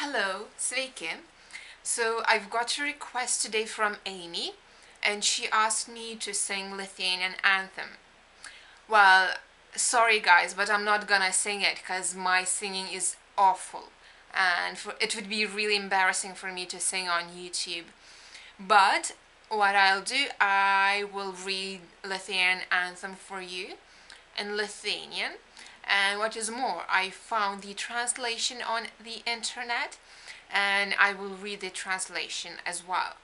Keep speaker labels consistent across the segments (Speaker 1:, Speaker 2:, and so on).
Speaker 1: Hello, sveiki. So I've got a request today from Amy, and she asked me to sing Lithuanian anthem. Well, sorry guys, but I'm not gonna sing it because my singing is awful, and it would be really embarrassing for me to sing on YouTube. But what I'll do, I will read Lithuanian anthem for you in Lithuanian. And what is more, I found the translation on the internet and I will read the translation as well.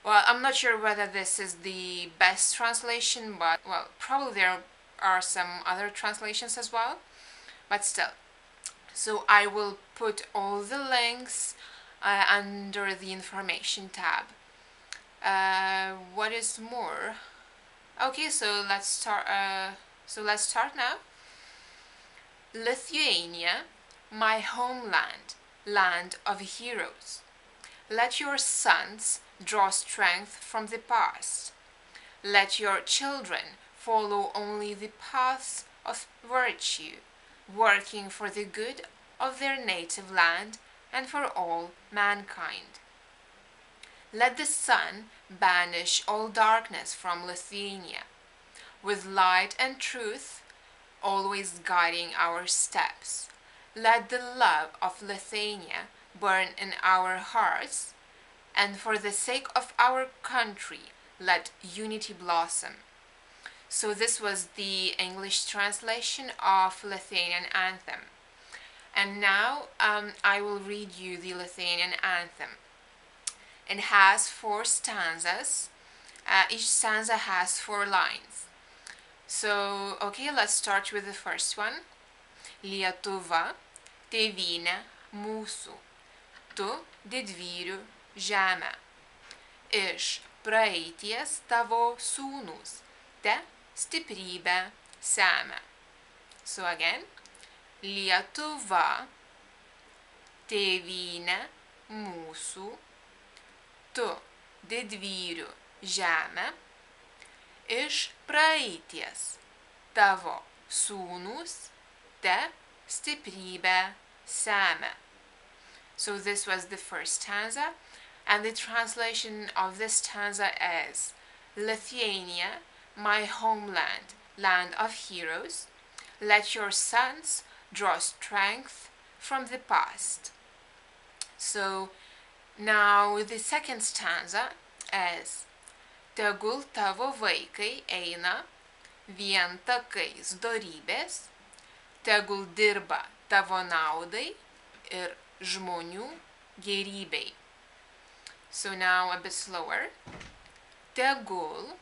Speaker 1: Well, I'm not sure whether this is the best translation, but well, probably there are some other translations as well, but still. So I will put all the links under the information tab. What is more? Okay, so let's start. Let's start now. Lithuania, my homeland, land of heroes. Let your sons draw strength from the past. Let your children follow only the paths of virtue, working for the good of their native land and for all mankind. Let the sun banish all darkness from Lithuania, with light and truth always guiding our steps. Let the love of Lithuania burn in our hearts, and for the sake of our country, let unity blossom. So this was the English translation of Lithuanian anthem. And now I will read you the Lithuanian anthem. It has 4 stanzas. Each stanza has 4 lines. So, okay, let's start with the first one. Lietuva, tėvynė mūsų, tu didvyrių žemė. Iš praeities tavo sūnūs, te stiprybę semia. So again, Lietuva, tėvynė mūsų, tu didvyrių žemė. Iš praeities tavo sūnūs te stiprybę semia. So this was the first stanza, and the translation of this stanza is: Lithuania, my homeland, land of heroes, let your sons draw strength from the past. So now the second stanza is: Tegul tavo vaikai eina vien takais dorybės, tegul dirba tavo naudai ir žmonių gerybei. So now a bit slower. Tegul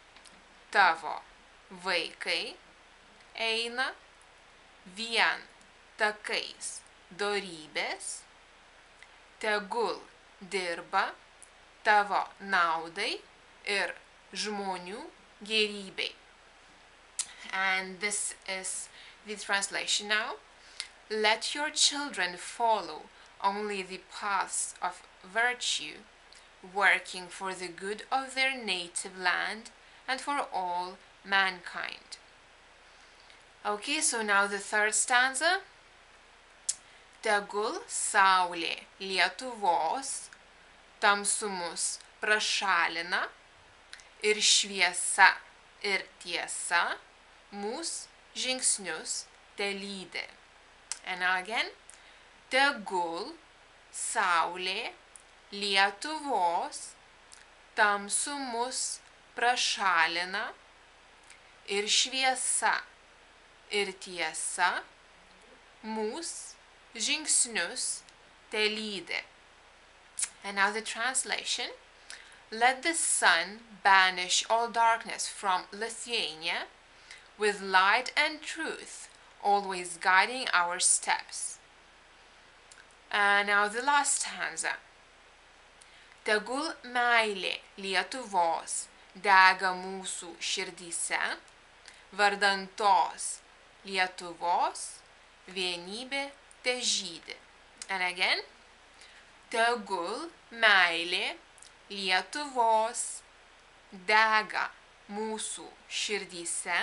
Speaker 1: tavo vaikai eina vien takais dorybės, tegul dirba tavo naudai ir žmonių gerybei. And this is the translation now. Let your children follow only the paths of virtue, working for the good of their native land and for all mankind. Okay, so now the third stanza. Tegul saulė Lietuvos tamsumus prašalina, ir šviesa ir tiesa mūs žingsnius telydi. And now again. Tegul saulė Lietuvos tamsumus prašalina, ir šviesa ir tiesa mūs žingsnius telydi. And now the translation. Let the sun banish all darkness from Lithuania, with light and truth always guiding our steps. And now the last stanza. Tegul meilė Lietuvos dega mūsų širdyse, vardan tos Lietuvos vienybė težydi. And again. Tegul meilė Lietuvos dega mūsų širdyse,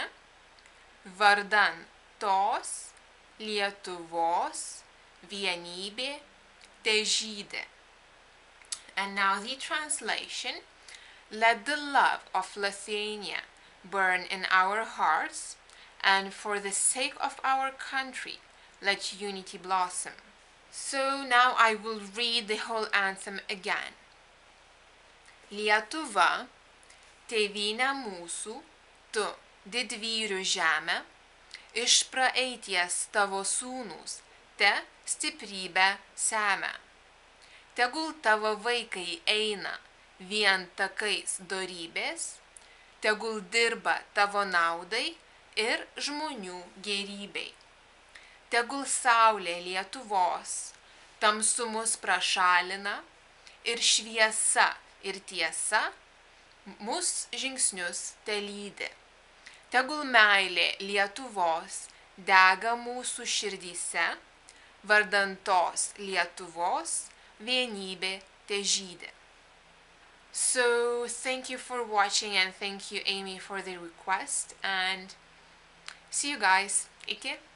Speaker 1: vardan tos Lietuvos vienybė težydi. And now the translation. Let the love of Lithuania burn in our hearts, and for the sake of our country, let unity blossom. So now I will read the whole anthem again. Lietuva, tėvynė mūsų, tu didvyrių žemė, iš praeities tavo sūnūs te stiprybę semia. Tegul tavo vaikai eina vien takais dorybės, tegul dirba tavo naudai ir žmonių gerybei. Tegul saulė Lietuvos tamsumus prašalina ir šviesa ir tiesa mus žingsnius telydi. Tegul meilė Lietuvos dega mūsų širdyse, vardan tos Lietuvos vienybė težydi. So thank you for watching, and thank you Amy for the request, and see you guys. Iki!